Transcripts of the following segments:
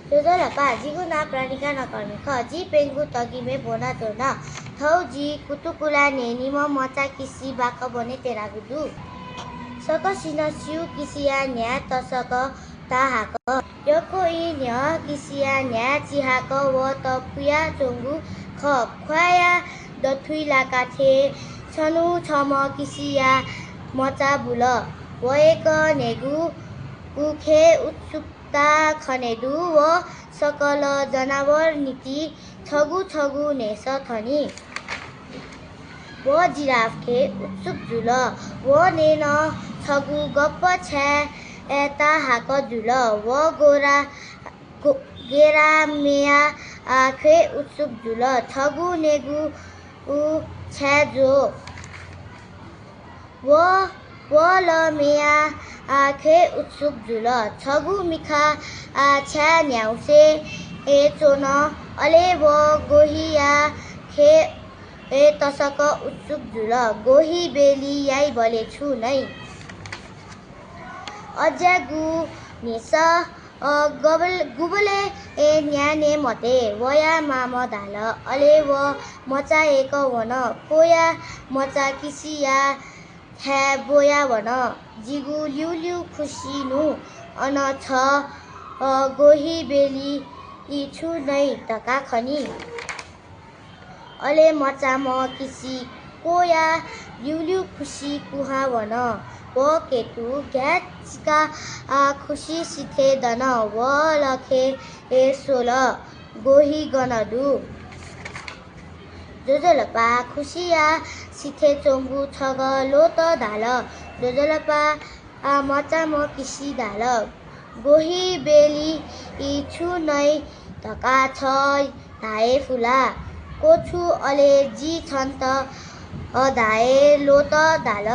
Dodolapa, jiguna pranika nakarmi kha, ji pengu tagime bona tona, thau ji kutukula neni mo mocha kisi baka bone teragudu. Saka sina siu kisia nya tasaka tahaka. Yoko I nya kisia nya chihaka wo tapuya chongu kha, kwaya dathui laka the, chanu chama kisia mocha bula. Waeka negu उखे उत्सुकता खनेदु व सकल जनावर नीति छगु छगु नेस थनी व giraffe खे उत्सुक जुल व नेन छगु गप्प छे एता हाक जुल व गेरा मेया आखे उत्सुक जुल छगु नेगु छे जो व ल मेया आखे उत्सुक जुल छगु मिखा छ्या न्याउसे ए चोन अले व गोहिया खे ए तसक उत्सुक जुल गोही बेली याई बले छु नै अज्यागु नेस गुबले ए न्याने मते वया माम दाल अले व मचा एक वन पोया मचा किसिया है बोया वन जिगु लिउ लिउ खुसी नु अन छ गोही बेली यी छु नै तका खनी अले मचा म किसी कोया लिउ लिउ खुसी कुहा वन व केतु ग्याचका खुसी सिथे दन व लखे ए सोल गोही गनदु जोजोलपा खुसिया सिथे चोंगु छग लोत धाल जोजोलपा मचा म किसी धाल गोही बेली यी छु नै धका छ धाए फुला कोछु अले जी छन्त धाए लोत धाल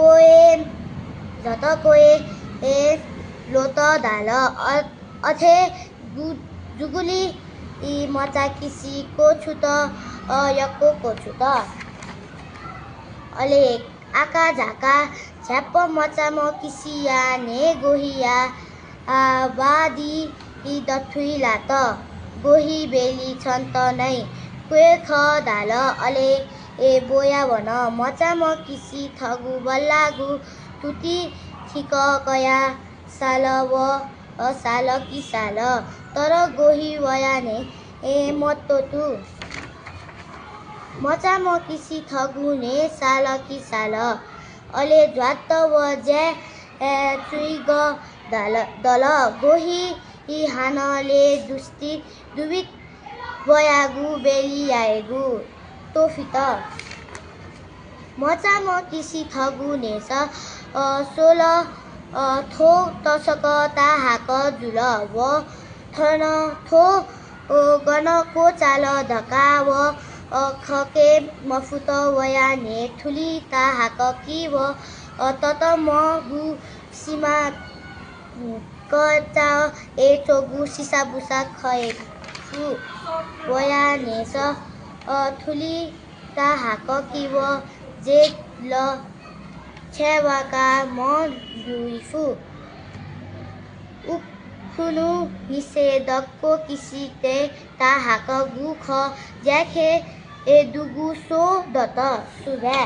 कोए झत कोए ए लोत धाल अथे जुगुली यी मचा किसी कोछु त यक्को कोछु त अले आका झाका झ्याप्प मचा म किसिया ने गोहिया बादी यी दथुई लात गोही बेली छन्त नै क्वे ख धाल अले ए बोया वन मचा म किसी थगु बल्लागु तुति थिक कया साल व साल कि साल तर गोही वया ने ए मत्तो तु मचा म किसी थगु ने साल कि साल अले ज्वात व जे चुइग दल गोही यी हानले दुस्ती दुबित बयागु बेली आएगु तोफित मचा म किसी थगु नेस सोल थो तसक ता हाक जुल व थन थो गन को चाल धका व खके मफुत वया ने ठुली ता हाक कि व तत म गु सीमा कचा ए चोगु सिसा बुसा खएछु वया नेस ठुली ता हाक कि व जे ल छेवाका म दुइफु उखुनु निषेधको किसी ते ता हाक गु ख ज्याखे ए दुगु सो दत सुभ्या